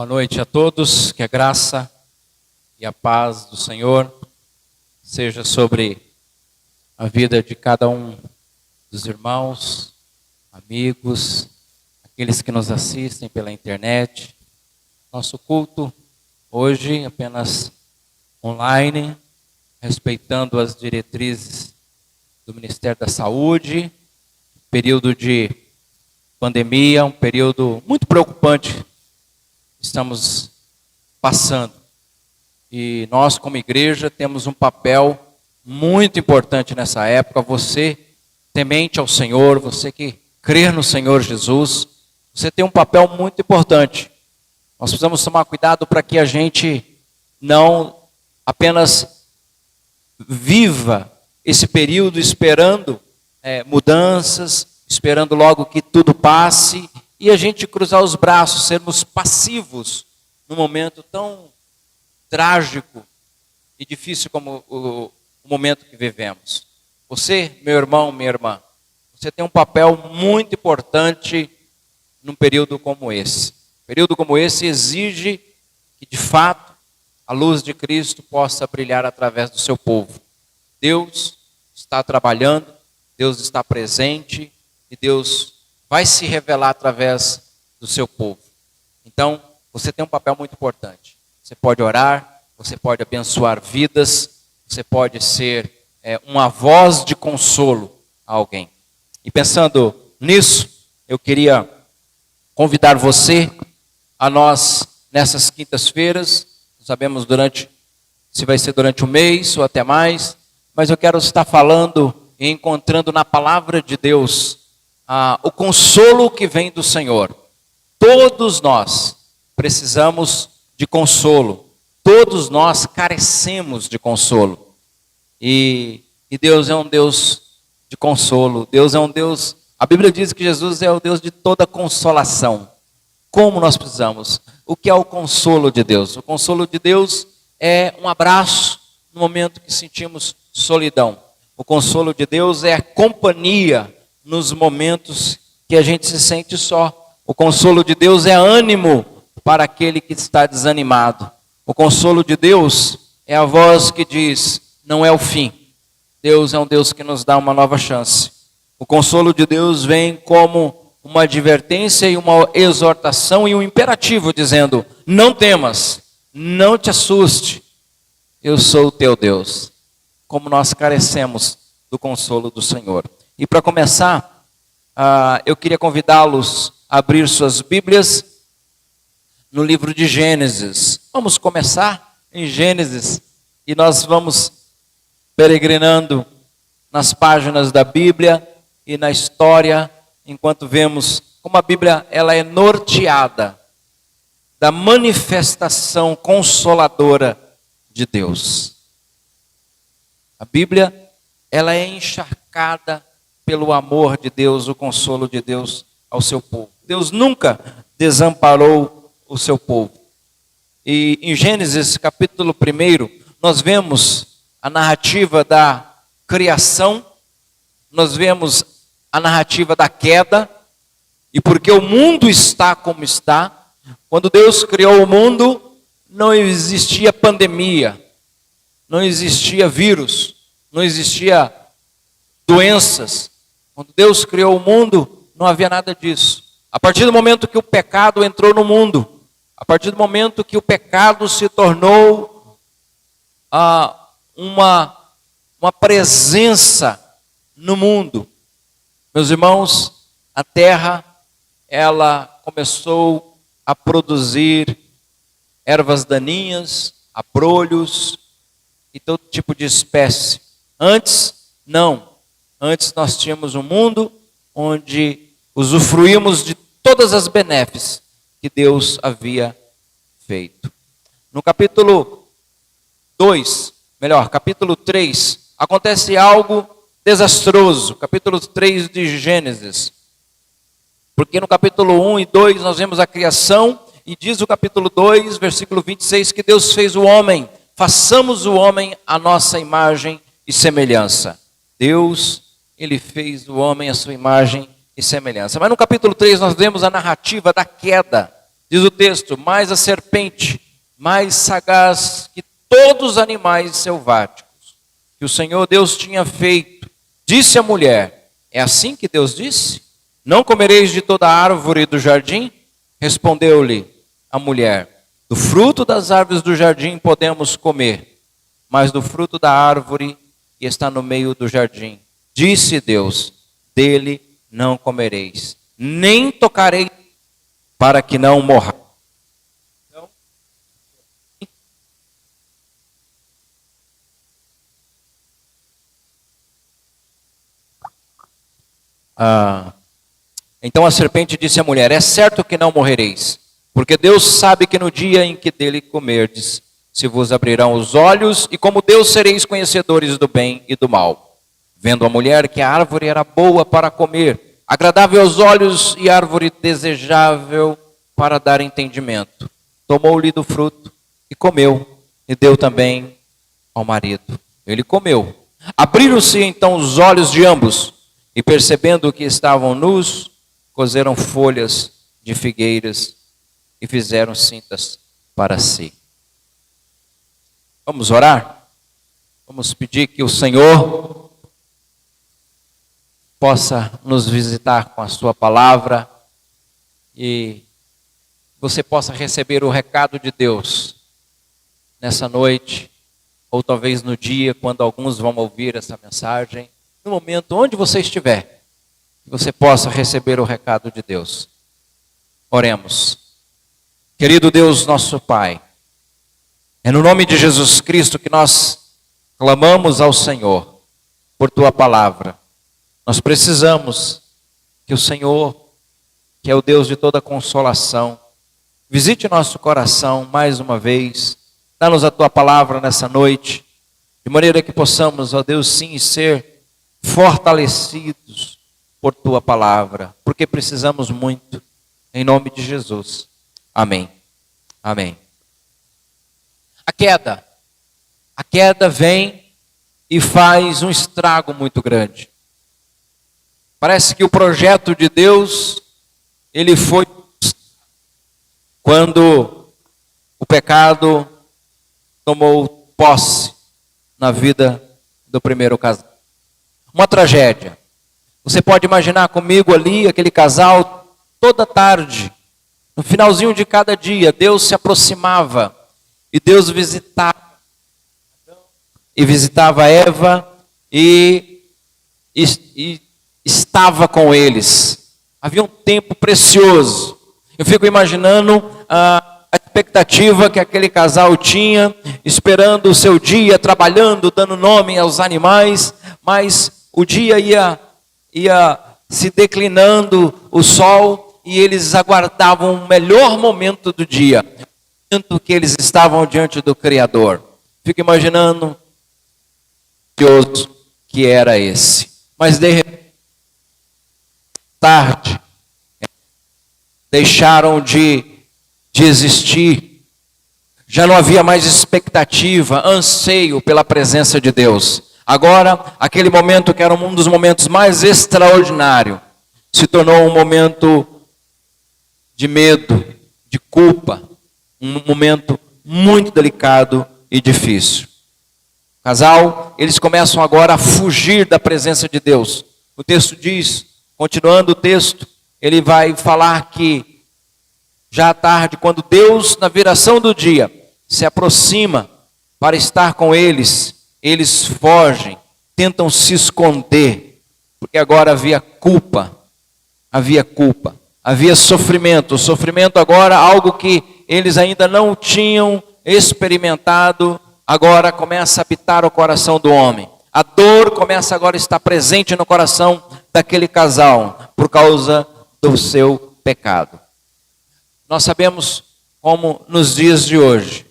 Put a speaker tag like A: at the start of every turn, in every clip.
A: Boa noite a todos, que a graça e a paz do Senhor seja sobre a vida de cada um dos irmãos, amigos, aqueles que nos assistem pela internet. Nosso culto hoje apenas online, respeitando as diretrizes do Ministério da Saúde, período de pandemia, um período muito preocupante estamos passando. E nós, como igreja, temos um papel muito importante nessa época. Você, temente ao Senhor, você que crê no Senhor Jesus, você tem um papel muito importante. Nós precisamos tomar cuidado para que a gente não apenas viva esse período esperando mudanças, esperando logo que tudo passe, e a gente cruzar os braços, sermos passivos num momento tão trágico e difícil como o momento que vivemos. Você, meu irmão, minha irmã, você tem um papel muito importante num período como esse. Um período como esse exige que, de fato, a luz de Cristo possa brilhar através do seu povo. Deus está trabalhando, Deus está presente e Deus vai se revelar através do seu povo. Então, você tem um papel muito importante. Você pode orar, você pode abençoar vidas, você pode ser uma voz de consolo a alguém. E pensando nisso, eu queria convidar você a nós, nessas quintas-feiras, não sabemos se vai ser durante um mês ou até mais, mas eu quero estar falando e encontrando na palavra de Deus o consolo que vem do Senhor. Todos nós precisamos de consolo. Todos nós carecemos de consolo. E Deus é um Deus de consolo. Deus é um Deus... A Bíblia diz que Jesus é o Deus de toda consolação. Como nós precisamos? O que é o consolo de Deus? O consolo de Deus é um abraço no momento que sentimos solidão. O consolo de Deus é a companhia nos momentos que a gente se sente só. O consolo de Deus é ânimo para aquele que está desanimado. O consolo de Deus é a voz que diz, não é o fim. Deus é um Deus que nos dá uma nova chance. O consolo de Deus vem como uma advertência e uma exortação e um imperativo, dizendo, não temas, não te assuste, eu sou o teu Deus. Como nós carecemos do consolo do Senhor. E para começar, eu queria convidá-los a abrir suas Bíblias no livro de Gênesis. Vamos começar em Gênesis e nós vamos peregrinando nas páginas da Bíblia e na história, enquanto vemos como a Bíblia ela é norteada da manifestação consoladora de Deus. A Bíblia ela é encharcada pelo amor de Deus, o consolo de Deus ao seu povo. Deus nunca desamparou o seu povo. E em Gênesis capítulo 1, nós vemos a narrativa da criação, nós vemos a narrativa da queda, e porque o mundo está como está, quando Deus criou o mundo, não existia pandemia, não existia vírus, não existia doenças. Quando Deus criou o mundo, não havia nada disso. A partir do momento que o pecado entrou no mundo, a partir do momento que o pecado se tornou uma presença no mundo, meus irmãos, a terra, ela começou a produzir ervas daninhas, abrolhos e todo tipo de espécie. Antes, não. Antes nós tínhamos um mundo onde usufruímos de todas as benéficas que Deus havia feito. No capítulo 3, acontece algo desastroso. Capítulo 3 de Gênesis. Porque no capítulo 1 e 2 nós vemos a criação e diz o capítulo 2, versículo 26, que Deus fez o homem. Façamos o homem à nossa imagem e semelhança. Deus, ele fez do homem a sua imagem e semelhança. Mas no capítulo 3 nós vemos a narrativa da queda Diz o texto: mais a serpente, mais sagaz que todos os animais selváticos que o Senhor Deus tinha feito, disse à mulher: é assim que Deus disse? Não comereis de toda árvore do jardim? Respondeu-lhe a mulher: do fruto das árvores do jardim podemos comer, mas do fruto da árvore que está no meio do jardim, disse Deus: dele não comereis, nem tocareis, para que não morra. Então a serpente disse à mulher: é certo que não morrereis, porque Deus sabe que no dia em que dele comerdes, se vos abrirão os olhos, e como Deus sereis conhecedores do bem e do mal. Vendo a mulher que a árvore era boa para comer, agradável aos olhos e árvore desejável para dar entendimento, tomou-lhe do fruto e comeu, e deu também ao marido. Ele comeu. Abriram-se então os olhos de ambos, e percebendo que estavam nus, coseram folhas de figueiras e fizeram cintas para si. Vamos orar? Vamos pedir que o Senhor possa nos visitar com a sua palavra e você possa receber o recado de Deus nessa noite, ou talvez no dia, quando alguns vão ouvir essa mensagem, no momento onde você estiver, que você possa receber o recado de Deus. Oremos. Querido Deus, nosso Pai, é no nome de Jesus Cristo que nós clamamos ao Senhor por Tua palavra. Nós precisamos que o Senhor, que é o Deus de toda consolação, visite nosso coração mais uma vez, dá-nos a Tua palavra nessa noite, de maneira que possamos, ó Deus, sim, ser fortalecidos por Tua palavra, porque precisamos muito, em nome de Jesus. Amém. Amém. A queda vem e faz um estrago muito grande. Parece que o projeto de Deus, ele foi quando o pecado tomou posse na vida do primeiro casal. Uma tragédia. Você pode imaginar comigo ali, aquele casal, toda tarde, no finalzinho de cada dia, Deus se aproximava e Deus visitava Eva e estava com eles. Havia um tempo precioso. Eu fico imaginando a expectativa que aquele casal tinha, esperando o seu dia, trabalhando, dando nome aos animais, mas o dia ia se declinando, o sol, e eles aguardavam o melhor momento do dia, o momento que eles estavam diante do Criador. Fico imaginando que era esse. Mas de repente, tarde, deixaram de existir. Já não havia mais expectativa, anseio pela presença de Deus. Agora, aquele momento que era um dos momentos mais extraordinários, se tornou um momento de medo, de culpa, um momento muito delicado e difícil. O casal, eles começam agora a fugir da presença de Deus. O texto diz, continuando o texto, ele vai falar que já à tarde, quando Deus, na viração do dia, se aproxima para estar com eles, eles fogem, tentam se esconder, porque agora havia culpa, havia sofrimento. O sofrimento agora, algo que eles ainda não tinham experimentado, agora começa a habitar o coração do homem. A dor começa agora a estar presente no coração daquele casal, por causa do seu pecado. Nós sabemos como nos dias de hoje,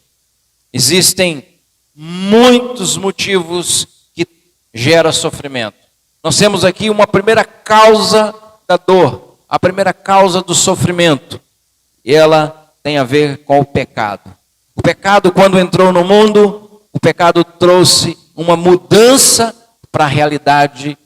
A: existem muitos motivos que geram sofrimento. Nós temos aqui uma primeira causa da dor, a primeira causa do sofrimento, e ela tem a ver com o pecado. O pecado, quando entrou no mundo, o pecado trouxe uma mudança para a realidade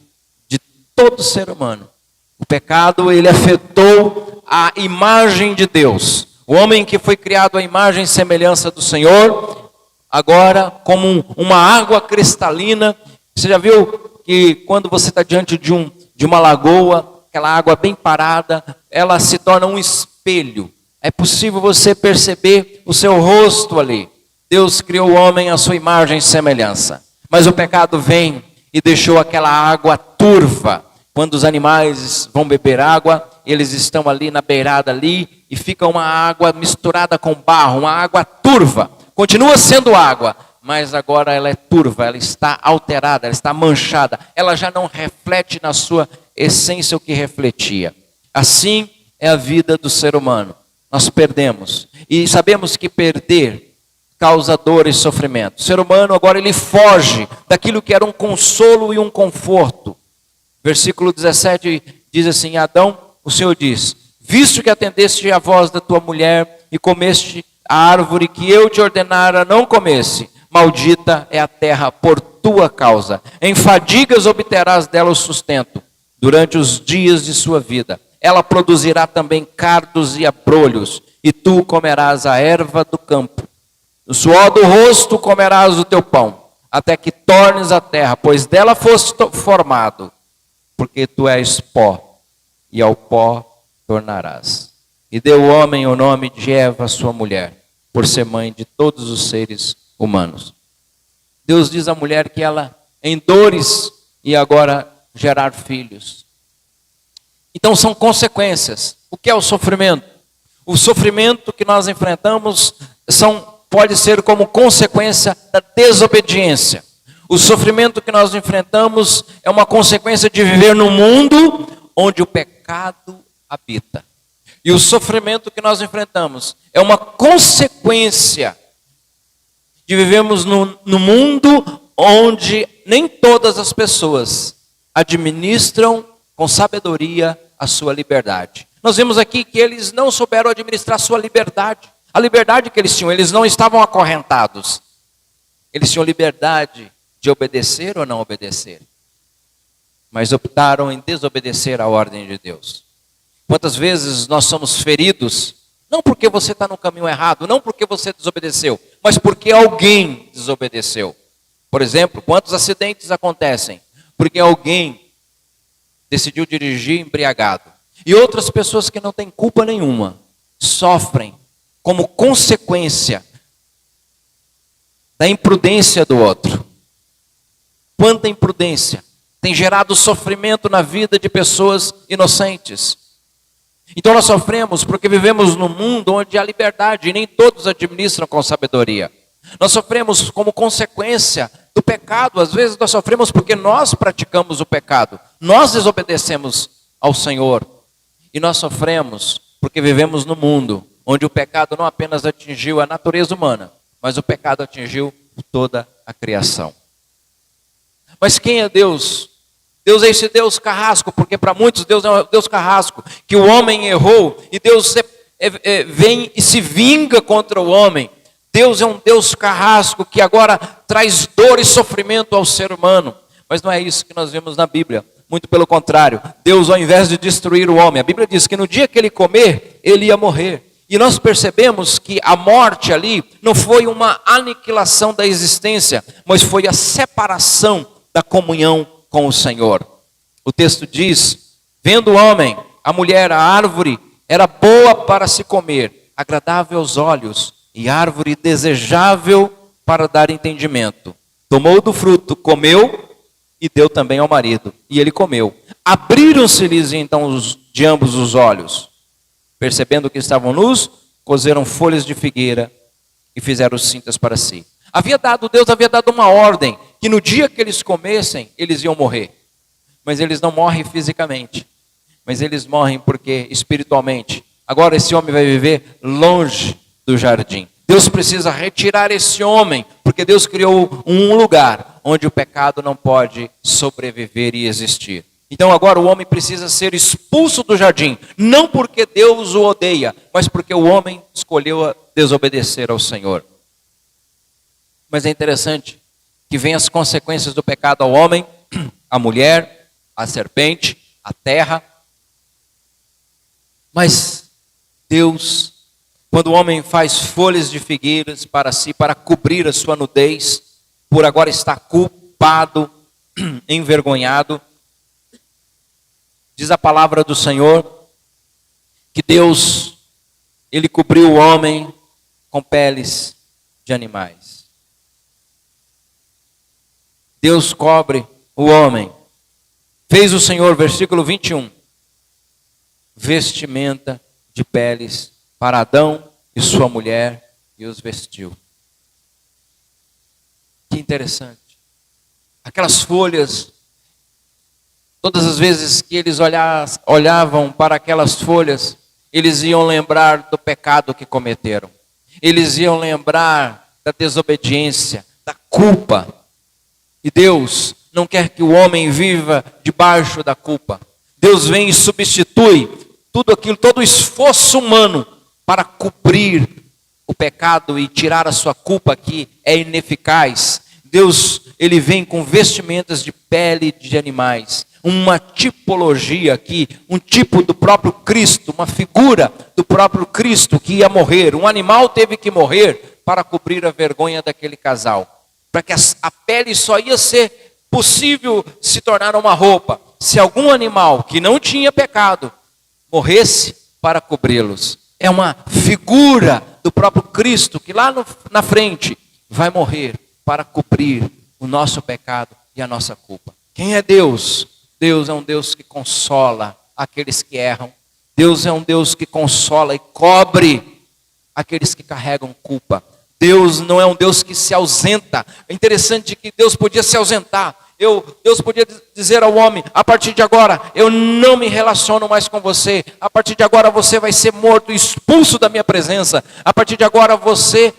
A: de todo ser humano. O pecado, ele afetou a imagem de Deus. O homem que foi criado à imagem e semelhança do Senhor, agora como uma água cristalina. Você já viu que quando você está diante de uma lagoa, aquela água bem parada, ela se torna um espelho. É possível você perceber o seu rosto ali. Deus criou o homem à sua imagem e semelhança. Mas o pecado vem e deixou aquela água turva. Quando os animais vão beber água, eles estão ali na beirada ali e fica uma água misturada com barro, uma água turva. Continua sendo água, mas agora ela é turva, ela está alterada, ela está manchada. Ela já não reflete na sua essência o que refletia. Assim é a vida do ser humano. Nós perdemos. E sabemos que perder causa dor e sofrimento. O ser humano agora ele foge daquilo que era um consolo e um conforto. Versículo 17 diz assim: Adão, o Senhor diz: visto que atendeste à voz da tua mulher e comeste a árvore que eu te ordenara não comesse, maldita é a terra por tua causa. Em fadigas obterás dela o sustento durante os dias de sua vida. Ela produzirá também cardos e abrolhos, e tu comerás a erva do campo. No suor do rosto comerás o teu pão, até que tornes a terra, pois dela foste formado, porque tu és pó, e ao pó tornarás. E deu o homem o nome de Eva, sua mulher, por ser mãe de todos os seres humanos. Deus diz à mulher que ela em dores e agora gerar filhos. Então são consequências. O que é o sofrimento? O sofrimento que nós enfrentamos pode ser como consequência da desobediência. O sofrimento que nós enfrentamos é uma consequência de viver num mundo onde o pecado habita. E o sofrimento que nós enfrentamos é uma consequência de vivermos no mundo onde nem todas as pessoas administram com sabedoria a sua liberdade. Nós vemos aqui que eles não souberam administrar a sua liberdade. A liberdade que eles tinham, eles não estavam acorrentados. Eles tinham liberdade de obedecer ou não obedecer. Mas optaram em desobedecer à ordem de Deus. Quantas vezes nós somos feridos, não porque você está no caminho errado, não porque você desobedeceu, mas porque alguém desobedeceu. Por exemplo, quantos acidentes acontecem? Porque alguém decidiu dirigir embriagado. E outras pessoas que não têm culpa nenhuma, sofrem como consequência da imprudência do outro. Quanta imprudência tem gerado sofrimento na vida de pessoas inocentes. Então nós sofremos porque vivemos num mundo onde há liberdade e nem todos administram com sabedoria. Nós sofremos como consequência do pecado. Às vezes nós sofremos porque nós praticamos o pecado. Nós desobedecemos ao Senhor. E nós sofremos porque vivemos num mundo onde o pecado não apenas atingiu a natureza humana, mas o pecado atingiu toda a criação. Mas quem é Deus? Deus é esse Deus carrasco, porque para muitos Deus é um Deus carrasco, que o homem errou e Deus vem e se vinga contra o homem. Deus é um Deus carrasco que agora traz dor e sofrimento ao ser humano. Mas não é isso que nós vemos na Bíblia. Muito pelo contrário, Deus, ao invés de destruir o homem, a Bíblia diz que no dia que ele comer, ele ia morrer. E nós percebemos que a morte ali não foi uma aniquilação da existência, mas foi a separação da comunhão com o Senhor. O texto diz: vendo o homem, a mulher, a árvore, era boa para se comer, agradável aos olhos, e árvore desejável para dar entendimento. Tomou do fruto, comeu, e deu também ao marido, e ele comeu. Abriram-se-lhes então de ambos os olhos. Percebendo que estavam nus, cozeram folhas de figueira e fizeram cintas para si. Deus havia dado uma ordem, que no dia que eles comessem, eles iam morrer. Mas eles não morrem fisicamente, mas eles morrem porque espiritualmente. Agora esse homem vai viver longe do jardim. Deus precisa retirar esse homem, porque Deus criou um lugar onde o pecado não pode sobreviver e existir. Então agora o homem precisa ser expulso do jardim, não porque Deus o odeia, mas porque o homem escolheu desobedecer ao Senhor. Mas é interessante que vem as consequências do pecado ao homem, à mulher, à serpente, à terra. Mas Deus, Quando o homem faz folhas de figueiras para si, para cobrir a sua nudez, por agora estar culpado, envergonhado, diz a palavra do Senhor que Deus, Ele cobriu o homem com peles de animais. Deus cobre o homem. Fez o Senhor, versículo 21, vestimenta de peles para Adão e sua mulher e os vestiu. Que interessante. Aquelas folhas, todas as vezes que eles olhavam para aquelas folhas, eles iam lembrar do pecado que cometeram. Eles iam lembrar da desobediência, da culpa. E Deus não quer que o homem viva debaixo da culpa. Deus vem e substitui tudo aquilo, todo o esforço humano para cobrir o pecado e tirar a sua culpa que é ineficaz. Deus, Ele vem com vestimentas de pele de animais. Uma tipologia aqui, um tipo do próprio Cristo, uma figura do próprio Cristo que ia morrer. Um animal teve que morrer para cobrir a vergonha daquele casal. Para que a pele só ia ser possível se tornar uma roupa se algum animal que não tinha pecado morresse para cobri-los. É uma figura do próprio Cristo que lá na frente vai morrer para cobrir o nosso pecado e a nossa culpa. Quem é Deus? Deus é um Deus que consola aqueles que erram. Deus é um Deus que consola e cobre aqueles que carregam culpa. Deus não é um Deus que se ausenta. É interessante que Deus podia se ausentar. Deus podia dizer ao homem: a partir de agora eu não me relaciono mais com você. A partir de agora você vai ser morto, expulso da minha presença. A partir de agora você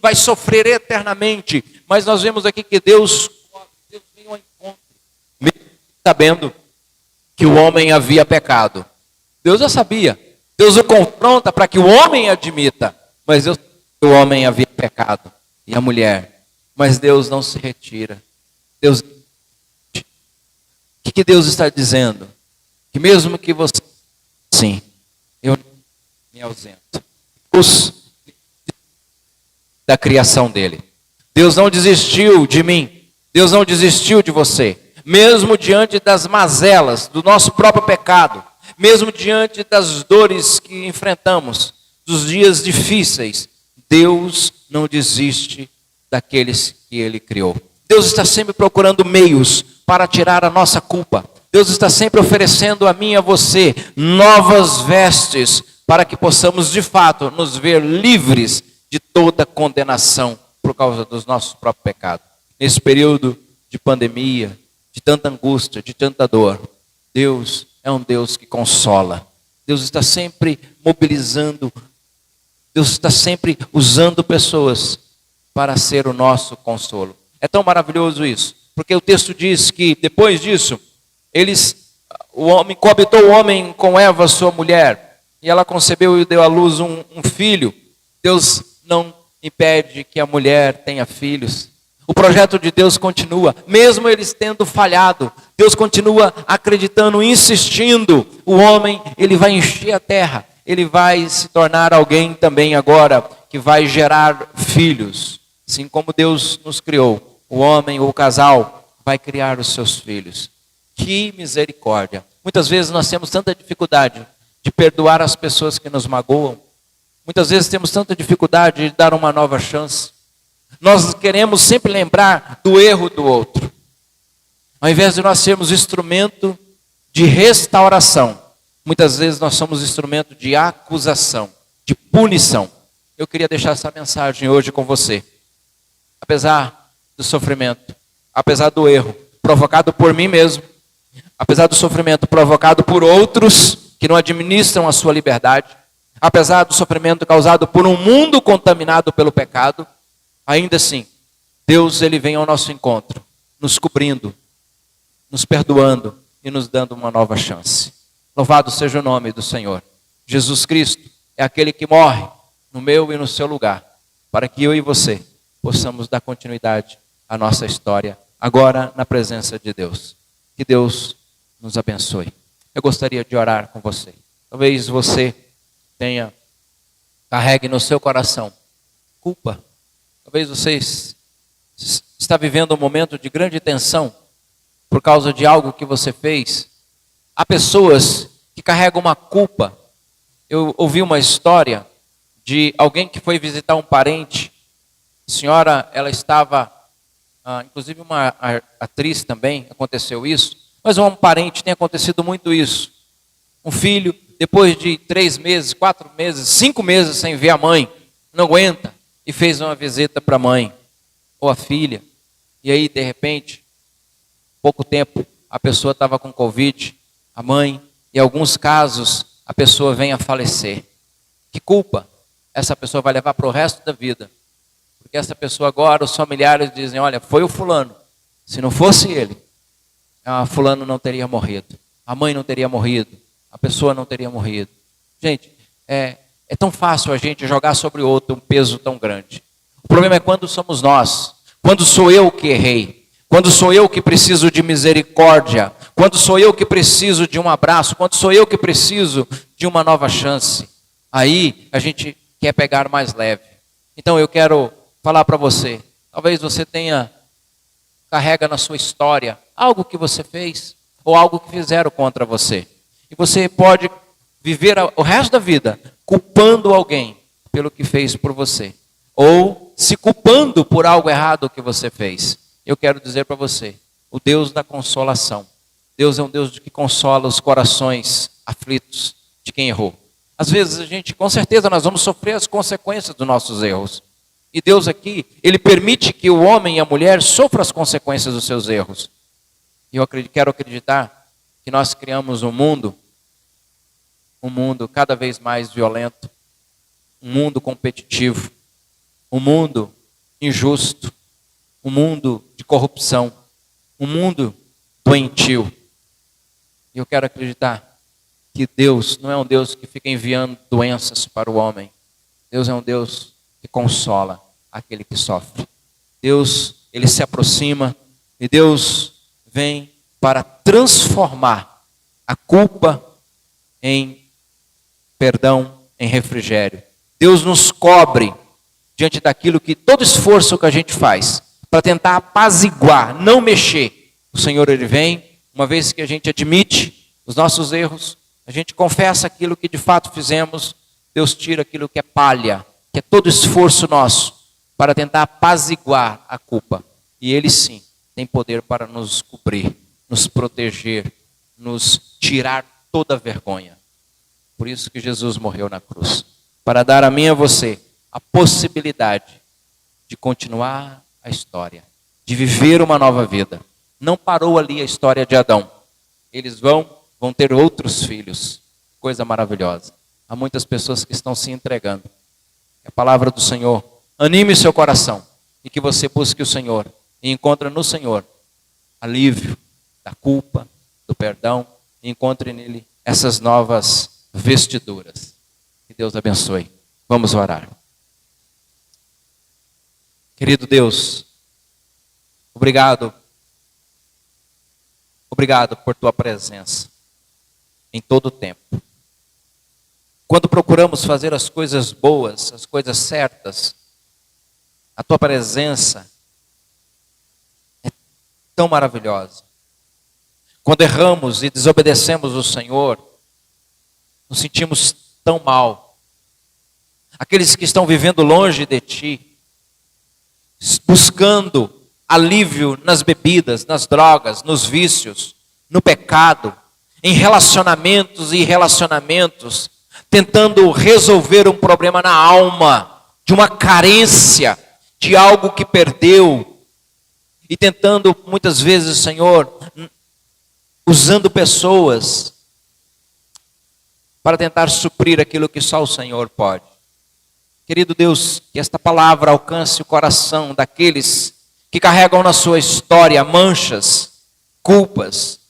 A: vai sofrer eternamente. Mas nós vemos aqui que Deus veio ao encontro, mesmo sabendo que o homem havia pecado. Deus já sabia. Deus o confronta para que o homem admita. Mas Deus sabia que o homem havia pecado e a mulher. Mas Deus não se retira. Deus, o que Deus está dizendo? Que mesmo que você, sim, eu me ausento. Da criação dele. Deus não desistiu de mim. Deus não desistiu de você. Mesmo diante das mazelas do nosso próprio pecado, mesmo diante das dores que enfrentamos, dos dias difíceis, Deus não desiste daqueles que Ele criou. Deus está sempre procurando meios para tirar a nossa culpa. Deus está sempre oferecendo a mim e a você novas vestes para que possamos de fato nos ver livres de toda condenação por causa dos nossos próprios pecados. Nesse período de pandemia, de tanta angústia, de tanta dor, Deus é um Deus que consola. Deus está sempre mobilizando, Deus está sempre usando pessoas para ser o nosso consolo. É tão maravilhoso isso, porque o texto diz que depois disso, o homem coabitou o homem com Eva, sua mulher, e ela concebeu e deu à luz um filho. Deus não impede que a mulher tenha filhos. O projeto de Deus continua, mesmo eles tendo falhado. Deus continua acreditando, insistindo. O homem, ele vai encher a terra. Ele vai se tornar alguém também agora que vai gerar filhos. Assim como Deus nos criou, o homem ou o casal vai criar os seus filhos. Que misericórdia. Muitas vezes nós temos tanta dificuldade de perdoar as pessoas que nos magoam. Muitas vezes temos tanta dificuldade de dar uma nova chance. Nós queremos sempre lembrar do erro do outro. Ao invés de nós sermos instrumento de restauração, muitas vezes nós somos instrumento de acusação, de punição. Eu queria deixar essa mensagem hoje com você. Apesar do sofrimento, apesar do erro provocado por mim mesmo, apesar do sofrimento provocado por outros que não administram a sua liberdade, apesar do sofrimento causado por um mundo contaminado pelo pecado, ainda assim, Deus ele vem ao nosso encontro, nos cobrindo, nos perdoando e nos dando uma nova chance. Louvado seja o nome do Senhor. Jesus Cristo é aquele que morre no meu e no seu lugar, para que eu e você possamos dar continuidade à nossa história, agora na presença de Deus. Que Deus nos abençoe. Eu gostaria de orar com você. Talvez você tenha carregue no seu coração culpa. Talvez você está vivendo um momento de grande tensão por causa de algo que você fez. Há pessoas que carregam uma culpa. Eu ouvi uma história de alguém que foi visitar um parente. A senhora, ela estava, inclusive uma atriz também, aconteceu isso. Mas um parente, tem acontecido muito isso. Um filho, depois de 3 meses, 4 meses, 5 meses sem ver a mãe, não aguenta e fez uma visita para a mãe ou a filha. E aí, de repente, pouco tempo, a pessoa estava com Covid, a mãe, e em alguns casos, a pessoa vem a falecer. Que culpa essa pessoa vai levar para o resto da vida? Porque essa pessoa agora, os familiares dizem, olha, foi o fulano. Se não fosse ele, fulano não teria morrido. A mãe não teria morrido. A pessoa não teria morrido. Gente, é tão fácil a gente jogar sobre o outro um peso tão grande. O problema é quando somos nós. Quando sou eu que errei. Quando sou eu que preciso de misericórdia. Quando sou eu que preciso de um abraço. Quando sou eu que preciso de uma nova chance. Aí a gente quer pegar mais leve. Então eu quero falar para você. Talvez você carrega na sua história algo que você fez. Ou algo que fizeram contra você. E você pode viver o resto da vida culpando alguém pelo que fez por você. Ou se culpando por algo errado que você fez. Eu quero dizer para você, o Deus da consolação. Deus é um Deus que consola os corações aflitos de quem errou. Às vezes com certeza nós vamos sofrer as consequências dos nossos erros. E Deus aqui, Ele permite que o homem e a mulher sofram as consequências dos seus erros. E eu quero acreditar que nós criamos um mundo cada vez mais violento, um mundo competitivo, um mundo injusto, um mundo de corrupção, um mundo doentio. E eu quero acreditar que Deus não é um Deus que fica enviando doenças para o homem. Deus é um Deus que consola aquele que sofre. Deus, Ele se aproxima e Deus vem para transformar a culpa em perdão, em refrigério. Deus nos cobre diante daquilo que todo esforço que a gente faz para tentar apaziguar, não mexer. O Senhor, Ele vem, uma vez que a gente admite os nossos erros, a gente confessa aquilo que de fato fizemos, Deus tira aquilo que é palha, que é todo esforço nosso para tentar apaziguar a culpa. E Ele sim tem poder para nos cobrir, nos proteger, nos tirar toda a vergonha. Por isso que Jesus morreu na cruz. Para dar a mim e a você a possibilidade de continuar a história, de viver uma nova vida. Não parou ali a história de Adão. Eles vão ter outros filhos. Coisa maravilhosa. Há muitas pessoas que estão se entregando. A palavra do Senhor anime seu coração e que você busque o Senhor e encontre no Senhor alívio da culpa, do perdão, e encontre nele essas novas vestiduras. Que Deus abençoe. Vamos orar. Querido Deus, obrigado por tua presença em todo o tempo. Quando procuramos fazer as coisas boas, as coisas certas, a tua presença é tão maravilhosa. Quando erramos e desobedecemos o Senhor, nos sentimos tão mal. Aqueles que estão vivendo longe de ti, buscando alívio nas bebidas, nas drogas, nos vícios, no pecado, em relacionamentos e relacionamentos, tentando resolver um problema na alma, de uma carência, de algo que perdeu, e tentando muitas vezes, Senhor, usando pessoas para tentar suprir aquilo que só o Senhor pode. Querido Deus, que esta palavra alcance o coração daqueles que carregam na sua história manchas, culpas,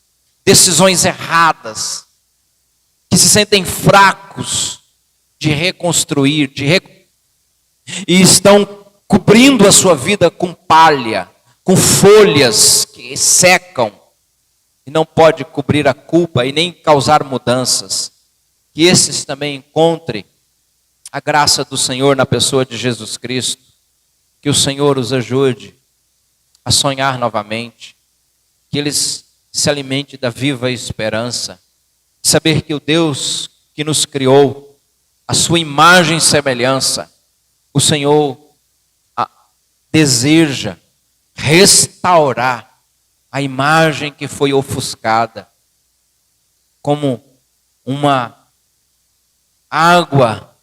A: decisões erradas, que se sentem fracos de reconstruir, e estão cobrindo a sua vida com palha, com folhas que secam, e não pode cobrir a culpa e nem causar mudanças. Que esses também encontrem a graça do Senhor na pessoa de Jesus Cristo, que o Senhor os ajude a sonhar novamente, que eles se alimentem da viva esperança, de saber que o Deus que nos criou, a sua imagem e semelhança, o Senhor deseja restaurar a imagem que foi ofuscada, como uma água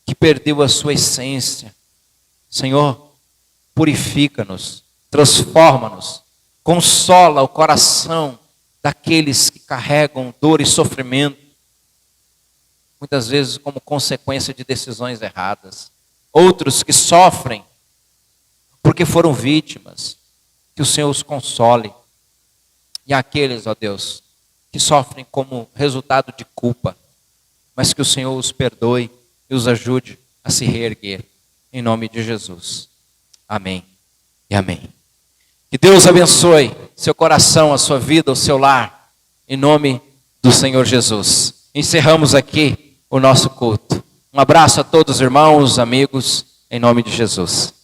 A: que perdeu a sua essência. Senhor, purifica-nos, transforma-nos, consola o coração daqueles que carregam dor e sofrimento, muitas vezes como consequência de decisões erradas. Outros que sofrem porque foram vítimas, que o Senhor os console. E aqueles, ó Deus, que sofrem como resultado de culpa, mas que o Senhor os perdoe e os ajude a se reerguer. Em nome de Jesus. Amém e amém. Que Deus abençoe seu coração, a sua vida, o seu lar, em nome do Senhor Jesus. Encerramos aqui o nosso culto. Um abraço a todos os irmãos, amigos, em nome de Jesus.